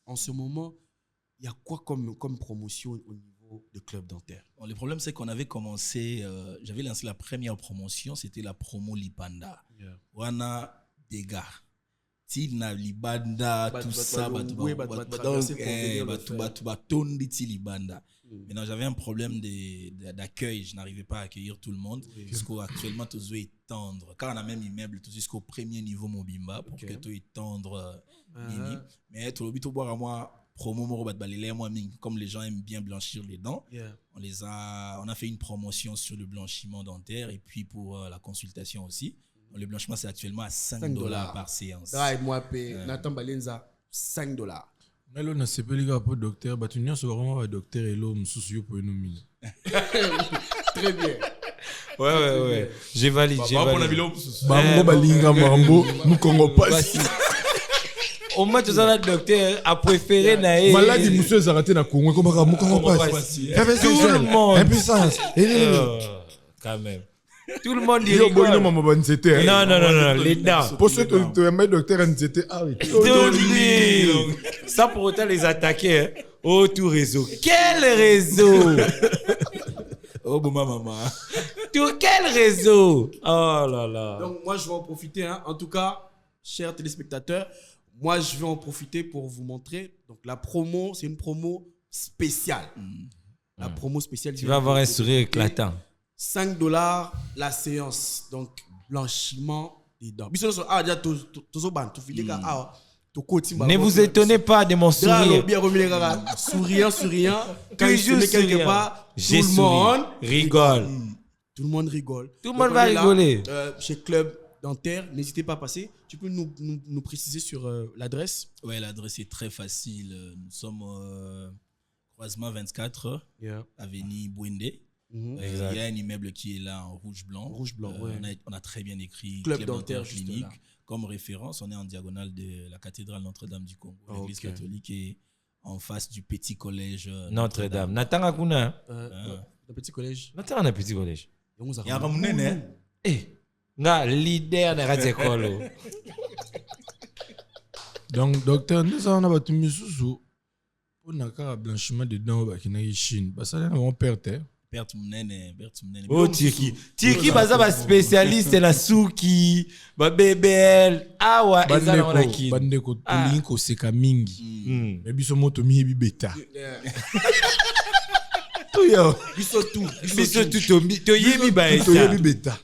En ce moment, il y a quoi comme promotion au niveau des clubs dentaires? Bon, le problème, c'est qu'on avait commencé, j'avais lancé la première promotion, c'était la promo Lipanda. On a des gars. Tina Libanda, tout ça, Maintenant, j'avais un problème d'accueil, je n'arrivais pas à accueillir tout le monde. Parce qu'actuellement, tout doit étendre. Car on a même immeuble, tout jusqu'au premier niveau Mobimba, pour que tout étendre. Mais tout le but, au boire à moi, promo comme les gens aiment bien blanchir les dents, on a fait une promotion sur le blanchiment dentaire et puis pour la consultation aussi. Le blanchiment, c'est actuellement à $5 par séance. Moi, Nathan Balenza, $5. Mais là, c'est pas les gars pour docteur. Tu n'as vraiment un docteur et l'homme sous pour nous. Très bien. Ouais. J'ai validé. Nous Congo pas. Au moins, tu as le docteur a préféré naïe. Maladie, monsieur, ça a raté na Congo. Comment pas? Tout le monde. Impuissance. Quand même. Tout le monde dit. Non, les dents. Pour ceux qui ont docteur NCT, arrête. Ça pour autant les attaquer. Oh, tout réseau. Quel réseau? Oh, bon, maman. Quel réseau? Oh là là. Donc, moi, je vais en profiter. En tout cas, chers téléspectateurs, moi, je vais en profiter pour vous montrer. Donc, la promo, c'est une promo spéciale. La promo spéciale. Tu vas avoir un sourire éclatant. $5 la séance. Donc, blanchiment des dents. Ne vous étonnez pas de mon sourire. Souriant. Quand il se met quelque part, tout le monde rigole. Tout le monde rigole. Tout le monde va rigoler. Chez Club Dentaire, n'hésitez pas à passer. Tu peux nous préciser sur l'adresse? Oui, l'adresse est très facile. Nous sommes croisement 24, avenue Bouende. Il y a un immeuble qui est là en rouge-blanc. On a très bien écrit Club Dentaire Clinique. Comme référence, on est en diagonale de la cathédrale Notre-Dame du Congo. L'église catholique est en face du petit collège Notre-Dame. Nathan Akuna. Le petit collège. Nathan a un petit collège. Il y a un nga leader de Radio Colo. Donc, docteur, nous avons battu Misusu pour un blanchiment de dents qui est Chine. Parce que là, on perd. Oh, Tirki, baza ba spécialiste la souki, ba BBL. Ah ouais, ils ont la qui. Bandeko, Tolinko seka mingi. Mais biso moto miyebi beta. Toya. Biso tout to yebi ba eta. To yebi beta.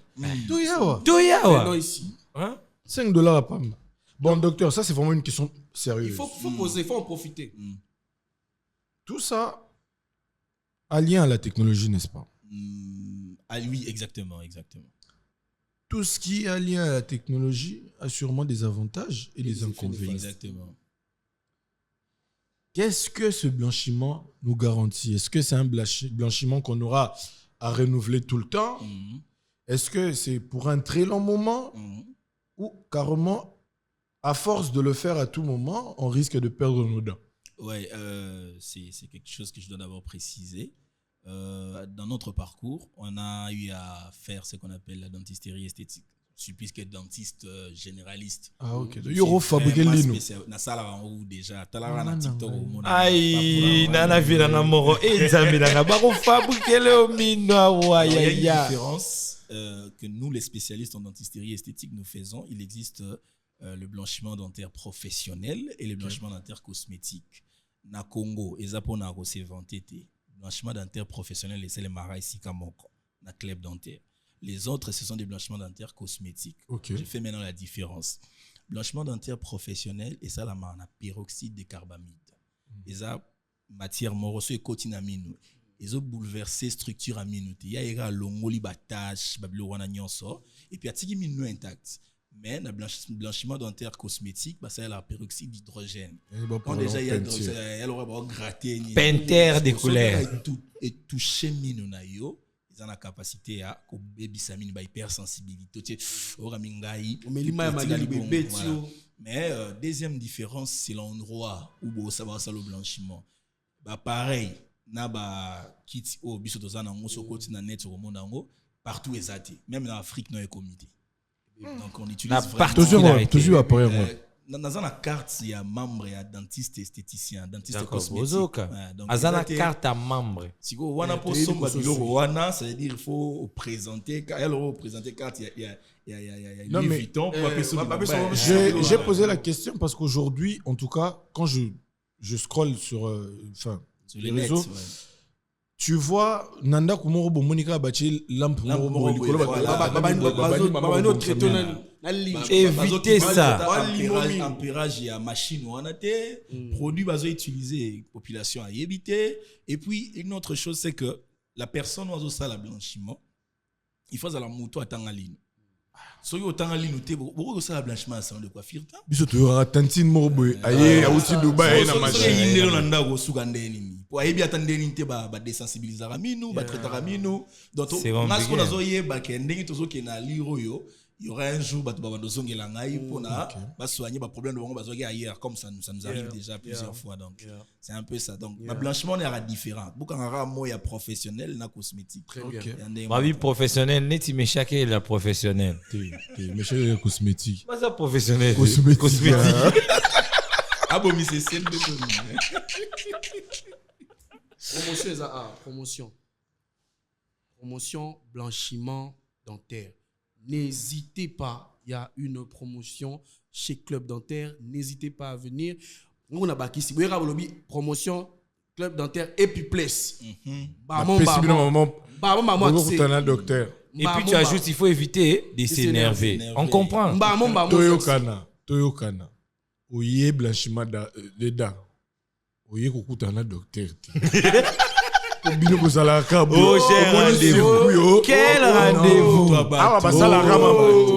Toya. Non ici. Hein? $5 à Pam. Bon, docteur, ça c'est vraiment une question sérieuse. Il faut poser, il faut en profiter. Tout ça allié à la technologie, n'est-ce pas? Oui, exactement. Tout ce qui est allié à la technologie a sûrement des avantages et des inconvénients. Exactement. Qu'est-ce que ce blanchiment nous garantit? Est-ce que c'est un blanchiment qu'on aura à renouveler tout le temps? Est-ce que c'est pour un très long moment? Ou carrément, à force de le faire à tout moment, on risque de perdre nos dents? Ouais, c'est quelque chose que je dois d'abord préciser. Dans notre parcours, on a eu à faire ce qu'on appelle la dentisterie esthétique. Je suis plus que dentiste généraliste. Ah, ok. Il y aura fabriqué l'ino. Nasala en haut déjà. T'as la TikTok au monde. Aïe, nana vila moro. Et zamila baro fabriqué le mino. Il y a une différence que nous, les spécialistes en dentisterie esthétique, nous faisons. Il existe le blanchiment dentaire professionnel et le blanchiment dentaire cosmétique. Na Congo, ezapona ko se vanté. Blanchiment dentaire professionnel et c'est le marais sikamoko na club dentaire. Les autres, ce sont des blanchiments dentaires cosmétiques. Okay. Je fais maintenant la différence. Blanchiment dentaire professionnel et ça la marna peroxyde de carbamide. Et ça matière moroso et cotinamine. Ils ont bouleversé structure amine. Il y a l'ongoli batache, babilo wana nyonso et puis atiki mine intact. Mais le blanchiment dentaire cosmétique, bah, c'est la peroxyde d'hydrogène. Quand déjà il y a elle aurait gratté peinture des couleurs et toucher mine na yo, ils ont la capacité à ko baby samine ba hypersensibilité. Mais deuxième différence, c'est l'endroit où ça va le blanchiment. Bah pareil, na ba kit o biso tozana ngo so koti na net au monde ngo partout exaté, même en Afrique non est comité. Donc on utilise toujours après moi. dans la carte, il y a membre, il y a dentiste, esthéticien, dentiste cosmétique. Donc, dans la carte à membre. Si vous avez un ça veut dire qu'il faut présenter, alors présenter carte, il y a Louis Vuitton. J'ai posé la question parce qu'aujourd'hui, en tout cas, quand je scrolle sur les réseaux, tu vois Nanda Kumoro Monica Bachi lampe évitez ça. Ampérage, il y a machine ou on a été produit basé utiliser population à éviter. Et puis une autre chose, c'est que la personne oiseau ça la blanchiment, il faut à la moto à Tangaline. Soki autant ali noté beaucoup ça blanchiment ça de coiffure ta biso to tantine morboy aye auti Dubai na machine il est nanda go sugandeni pour ayebi atandeni te ba désensibiliser ramino ba traiter ramino donc ngasiko nazoye ba kendenge tozoke na liro yo il y aura un jour bato ba ndozongela ngai pona ba soigner ba problème de bango bazoke ailleurs comme ça nous arrive déjà plusieurs fois donc c'est un peu ça donc ma blanchiment est différent beaucoup en moya professionnel na cosmétique ma vie professionnelle neti me chaque la professionnelle mais chez cosmétique pas ça professionnel cosmétique ah bon mais c'est celle de promotion blanchiment dentaire. N'hésitez pas, il y a une promotion chez Club Dentaire, n'hésitez pas à venir. On a baki si vous avez promotion Club Dentaire et puis place. Docteur. Et puis tu ajoutes, il faut éviter de s'énerver. On comprend. Toyokana. Oye blanchiment de dents. Oye kokutana docteur. Oh, j'ai rendez-vous. Quel rendez-vous? Ah, bah ça la rama.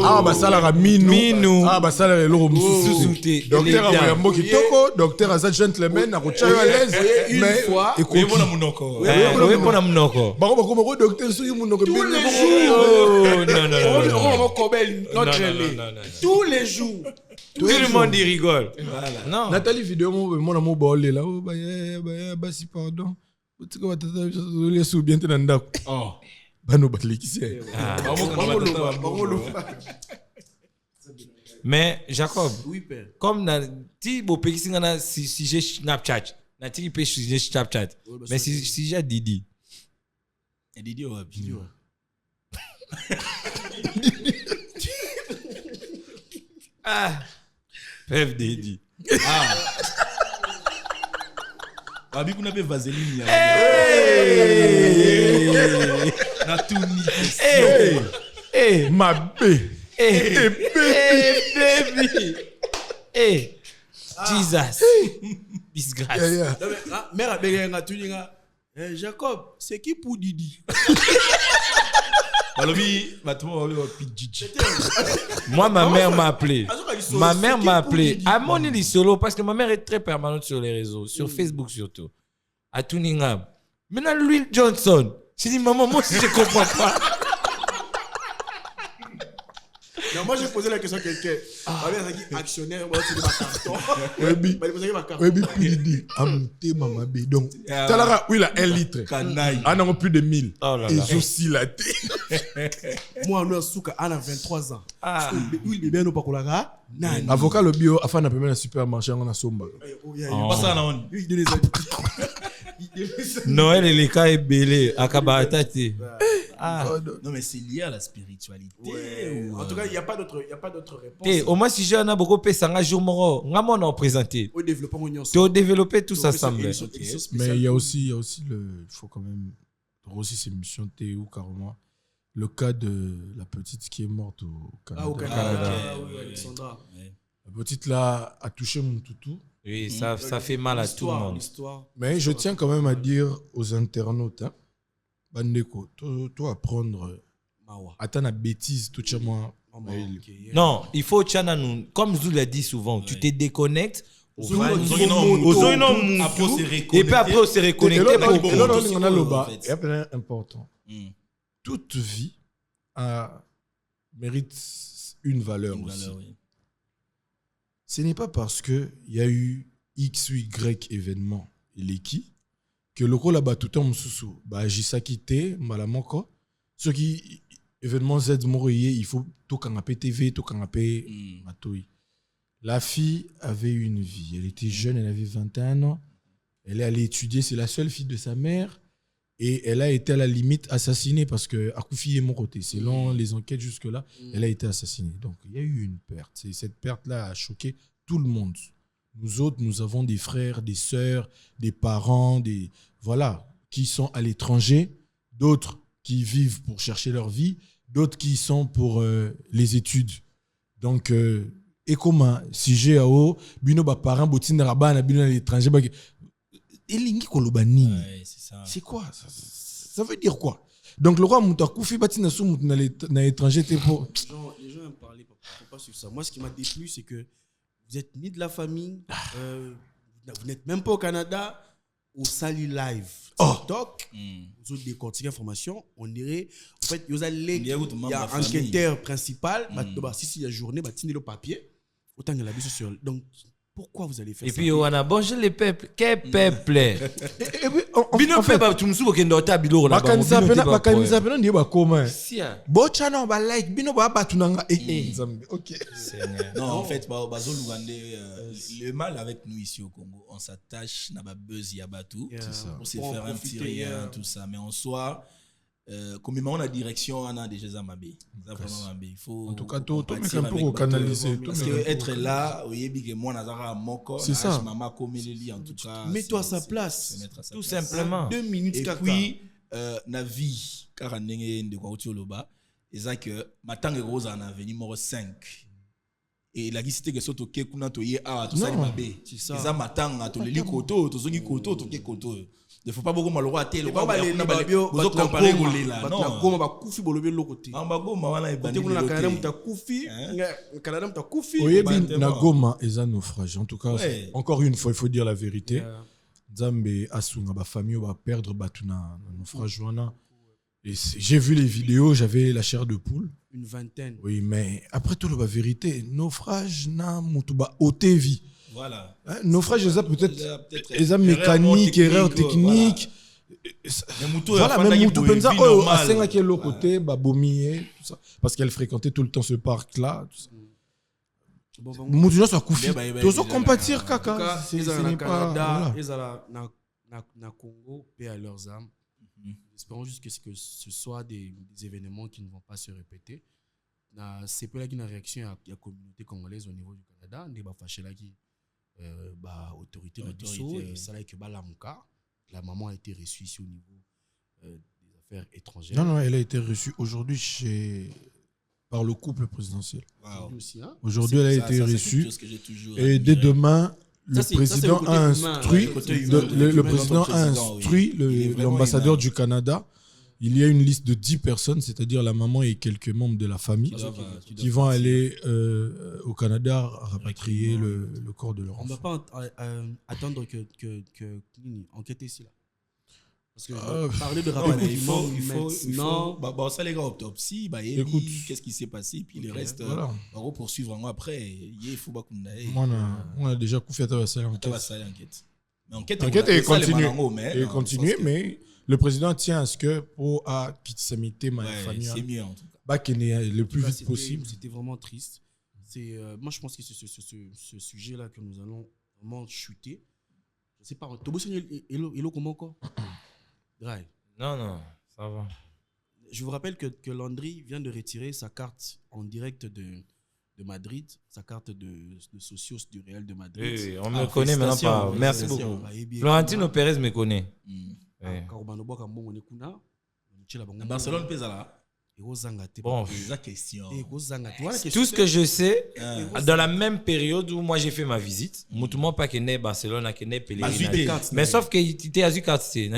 Ah, bah ça la minou. Ah, bah ça la l'eau sous-souté. Docteur Amoyambo qui toko, docteur Azad gentleman, à Rocha à l'aise. Une fois. Et oui, mon amounoko. Oui, mon amounoko. Bah, comment docteur Souy Mounoko. Tous les jours. Non. Tous les jours. Tout le monde y rigole. Non. Nathalie vidéo, mon amour, bah, là. Oh, bah, si, pardon. Mais Jacob, oui, père. comme si j'ai Snapchat, Snapchat, mais si j'ai Didi. Didi ouais. Ah, Pef Didi. Ah. Abi kuna pe vaseline na tuni ma baby Jesus disgrâce mère abenga tuninga Jacob c'est qui pour Didi moi ma mère m'a appelé à mon île solo parce que ma mère est très permanente sur les réseaux sur Facebook surtout à Tuningham maintenant Louis Johnson j'ai dit maman moi aussi je comprends pas. Non, moi j'ai posé la question à quelqu'un. Actionnaire, moi c'est ma carton. Oui, puis amouté maman bé. Donc, talara oui là 1 litre. Ah non, plus de 1000. Et aussi la thé. Moi on a souka à 23 ans. Oui, bébé no pakolaka. Avocat le bio afin d'appeler un supermarché on a somba. Pas ça là on. Il donne les Noël et les cas est belé à Kabaratate. Non mais c'est lié à la spiritualité. En tout cas, il y a pas d'autre réponse. Au moins si j'ai un beaucoup de ça un jour moro, on a présenté. Au développement union. Tu as développé tout ça ensemble. Mais il y a aussi il faut quand même aussi ces missions ou carrément le cas de la petite qui est morte au Canada. Au Canada. Oui, Alexandra. La petite là a touché mon toutou. Oui, ça fait mal à tout le monde. Mais je tiens quand même à dire aux internautes, hein, Bandeko, toi apprendre à ta bêtise, tout moi. Non, il faut comme Zou l'a dit souvent, tu te déconnectes. Et puis après on se reconnecte. Il y a plein important. Toute vie mérite une valeur aussi. Ce n'est pas parce qu'il y a eu X ou Y événement et l'équipe que le rôle là-bas tout le temps agissa quitté malamoko ce qui événement Z moroyer il faut tout canapé TV tout canapé matoi La fille avait une vie. Elle était jeune, elle avait 21 ans. Elle est allée étudier, c'est la seule fille de sa mère. Et elle a été à la limite assassinée parce que Akoufi est mon côté. Selon les enquêtes jusque-là, elle a été assassinée. Donc, il y a eu une perte. Et cette perte-là a choqué tout le monde. Nous autres, nous avons des frères, des sœurs, des parents, qui sont à l'étranger. D'autres qui vivent pour chercher leur vie. D'autres qui sont pour les études. Donc, et comment, si j'ai bino ba parents, botin rabana, bino à l'étranger, c'est quoi ça veut dire quoi? Donc le roi Moutakou bâti na l'étranger pour les gens en parlaient pas sur ça. Moi ce qui m'a déplu c'est que vous êtes ni de la famille, vous n'êtes même pas au Canada, au Sali Live TikTok, vous avez décortiqué l'information, on dirait en fait il y a un enquêteur principal, si il y a journée, il le papier, autant que la vie sur donc pourquoi vous allez faire ça? Et puis, on a bonjour les peuples. Quel peuple? En fait, tu me souviens que tu as bilo là. Non, en fait, le mal avec nous ici au Congo, on s'attache à buzz Yabatou pour se faire un petit rien, tout ça. Mais en soi, comme on a la direction, on a déjà Zamabé. Il faut en tout cas, tout un peu au canaliser. Parce que être là, c'est ça. En tout cas, mets-toi à sa place. Tout simplement. 2 minutes. Et puis, la vie, car on est de quoi au loba, c'est que maintenant que Rose en a venu numéro 5. Et la guisité que soto ke kuna to ye a tout ça mabé. C'est ça matanga to le likoto to zongi koto to ke koto. Il faut pas beaucoup malheureux à tel le vous comparer là non goma ba kufi bolobe lokote amba goma wana ebandi na Canada muta kufi Canada muta kufi na goma eza naufrage en tout cas encore une fois il faut dire la vérité Nzambe asunga ba famille ba perdre batuna naufrage wana et j'ai vu les vidéos, j'avais la chair de poule. Une vingtaine. Oui, mais après tout, la vérité, naufrage na mutuba otevi. Voilà. Naufrage, ils ont mécanique, erreur technique. Voilà, même Moutou Penza, à Senga qui est l'autre côté, Babomié, tout ça. Parce qu'elle fréquentait tout le temps ce parc-là. Moutou soit Koufi. Tous ceux compatir, Kaka. Ils sont au Canada, ils sont au Congo, paix à leurs âmes. Espérons juste que ce soit des événements qui ne vont pas se répéter. C'est pas là qu'il y a une réaction à la communauté congolaise au niveau du Canada. On est fâché là qui autorité ça là que la maman a été reçue ici au niveau des affaires étrangères. Non, elle a été reçue aujourd'hui par le couple présidentiel. Wow. Aujourd'hui, elle a été reçue et dès demain. Le président a instruit l'ambassadeur du Canada. Il y a une liste de 10 personnes, c'est-à-dire la maman et quelques membres de la famille, qui vont aller au Canada rapatrier le corps de leur enfant. On ne va pas attendre que enquêter ici. Là. Parce que parler de rapatriement, non, ça les gars autopsie, écoute, qu'est-ce qui s'est passé, puis le reste, on va poursuivre après. Il faut pas qu'on aille. On a déjà fait l'enquête. L'enquête est continuée, mais le président tient à ce que pour Kitsamité, ma famille, c'est mieux en tout cas. Le plus vite possible. C'était vraiment triste. Moi, je pense que c'est ce sujet-là que nous allons vraiment chuter. Je ne sais pas, Hello, comment encore? Dry. Non, ça va. Je vous rappelle que Landry vient de retirer sa carte en direct de Madrid, sa carte de socios du Real de Madrid. Oui, on me connaît maintenant pas. Merci beaucoup. Florentino Pérez me connaît. Barcelone pèse là. Bon, question. Tout ce que je sais, dans la même période où moi j'ai fait ma visite, Moutouma pas qu'il Barcelone, qu'il Pellegrini. Mais sauf que tu étais à Zucart, c'est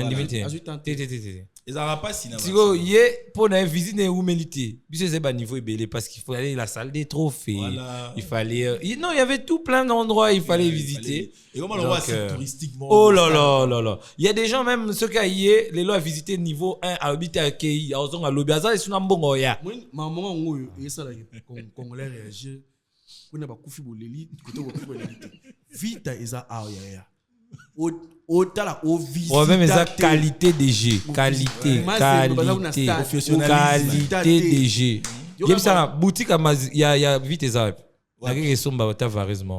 Ils n'auront pas si pour une visite où militer. Puis c'est niveau belé parce qu'il fallait la salle des trophées. Il fallait non, il y avait tout plein d'endroits il fallait visiter. Et comment le voir touristiquement? Oh là. Il y a des gens même ceux qui aillent les lois à visiter niveau 1 à habiter à Kei, à Ozon à Lobiaza et sur Nambongo ya. Maman on et ça là congolais réagir. On n'a pas Koufi Boleli, côté Koufi Boleli. Vite eza ya. Au visite. Ouais, même ça qualité des jeux, qualité des jeux. Il y a ça boutique à il y a vite ça. La question bah tavarisme.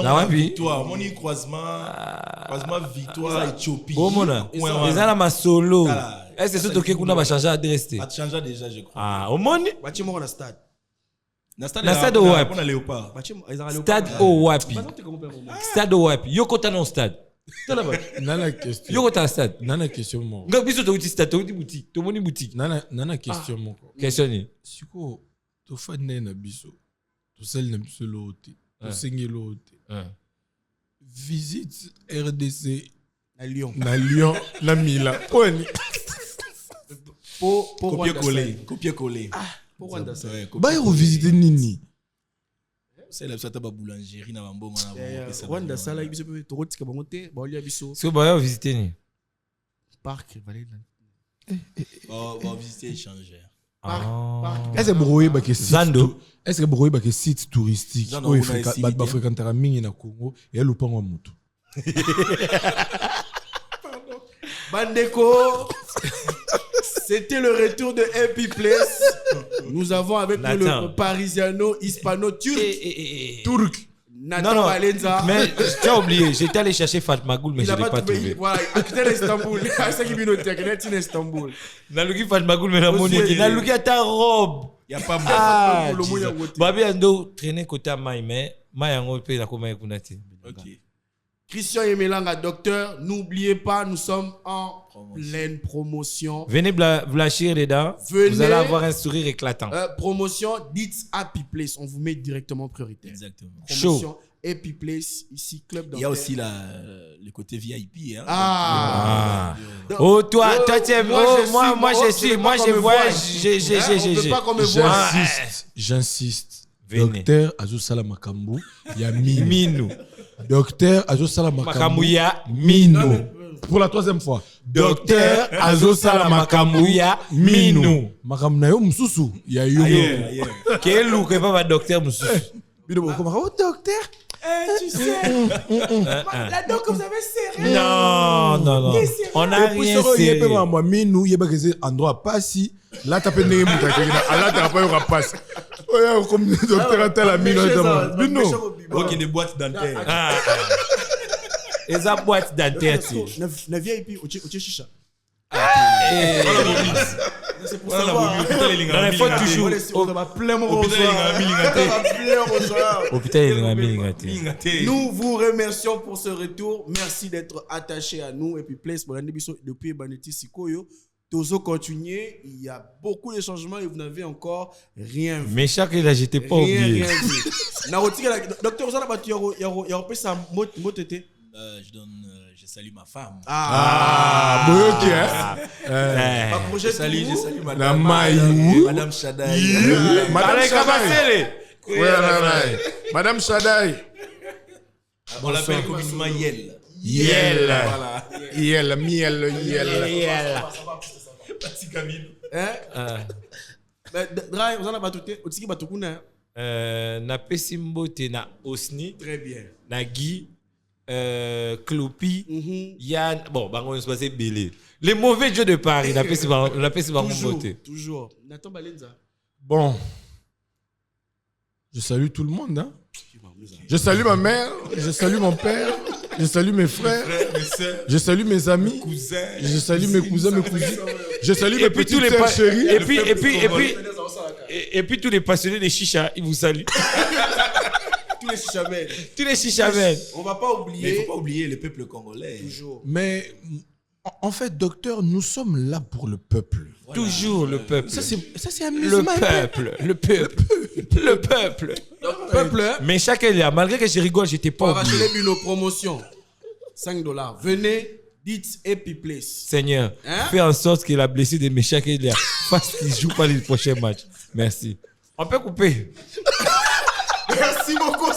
La victoire, mon croisement victoire Éthiopie. Bon mona. Ils ont ma solo. Est-ce que c'est OK qu'on a changé d'adresse? A changé déjà je crois. Ah, au monde. Bâtiment au stade. Stade au Wap. Stade au Wapi. Stade au Wapi. Yo kota non stade. Nana question. Yo kota stade. Nana question mon. Nga biso to stade, to boutique, to moni boutique. Nana question mon. Question ni. Siko to fa na biso. To sel na biso lote. To sengi lote. Visite RDC à Lyon. Na Lyon, na Milan. Poni. Copier-coller. Pour Rwanda ça. Ba yo visiter nini? C'est la sata ba boulangerie na bambongo na Rwanda ça là biso to rotika bango te, ba oli biso. Ce ba yo visiter ni. Parc Valais. Va visiter échangeur. Est-ce que broyer ba que Zando? Est-ce que broyer ba que site touristique? Oh, il ba fréquenter mingi na Congo et lupango mutu. Bandeko, c'était le retour de Happy Place. Nous avons avec nous le Parisiano hispano-turc. Turc. Nathan Valenza. Mais tu as oublié, j'étais allé chercher Fatmagoul, mais je ne l'ai pas trouvé. Voilà, il a Istanbul. C'est qui vient de Istanbul. Naluki Fatmagoul, mais la monnaie. Naluki a ta robe. Il n'y a pas mal. Ah, Babi Ando traîner côté à Maï, mais Maï Ango paye la commande Kunati. Ok. Christian Yemelanga, docteur, n'oubliez pas, nous sommes en pleine promotion. Venez blanchir les dents, vous allez avoir un sourire éclatant. Promotion, dites Happy Place, on vous met directement prioritaire. Exactement. Promotion Happy Place, ici, club dentaire. Il y a aussi le côté VIP. Hein. Oh, toi, tu es... Moi, je voyage. J'insiste. Docteur Azusala Makambu, il y a Minou. Docteur Azosala Makambu ya Mino. Pour la troisième fois. Docteur Azosala Makambu ya Mino. Makambu na yo mususu ya yo. Quel look est pas docteur mususu. Oh docteur. Tu sais. La dent que vous avez serrée. Non. On a rien serré. Moi Mino yeba que c'est endroit pas si là tu peux ne muta que là tu pas eu passe. Oh comme docteur a la Mino Mino. Ok, des boîtes dentaires. Et ça boîte dentaire. Na VIP au chicha. C'est pour savoir. Il faut toujours. Nous vous remercions pour ce retour. Merci d'être attachés à nous. Et puis, place pour depuis Banetti Sikoyo. Tozo continuer. Il y a beaucoup de changements et vous n'avez encore rien vu. Mais chaque là, j'étais pas oublié. Docteur Ozala Batuyaro, il y a un peu ça. Je salue ma femme. Je salue Madame Maïou. Madame Chadaï. Madame Chadaï. On l'appelle communément Yel. Miel. Petit Camille. Drai, vous en avez battuté. Otiki batukuna. Na Pesimbote na Osni. Très bien. Na Guy. Clopi, Yann, bon, on se passait Bélé. Les mauvais jeux de Paris, la toujours. Nathan Balenza. Bon, je salue tout le monde. Hein? Je salue ma mère, je salue mon père, je salue mes frères, je salue mes amis, je salue mes cousins, mes cousines, je salue mes petits sœurs chéris. Et puis tous les passionnés des chichas, ils vous saluent. Tous les chichamens. On va pas oublier. Mais il faut pas oublier le peuple congolais. Toujours. Mais en fait, docteur, nous sommes là pour le peuple. Voilà. Toujours le peuple. Ça c'est amusant. Le peuple. Mais chacun est là. Malgré que je rigole, j'étais pas oublié. On va acheter nos promotions. $5. Venez, dites Happy Place. Seigneur, fais en sorte que la blessure de Meshach est là. Parce qu'il joue pas les prochains matchs. Merci. On peut couper. Merci beaucoup.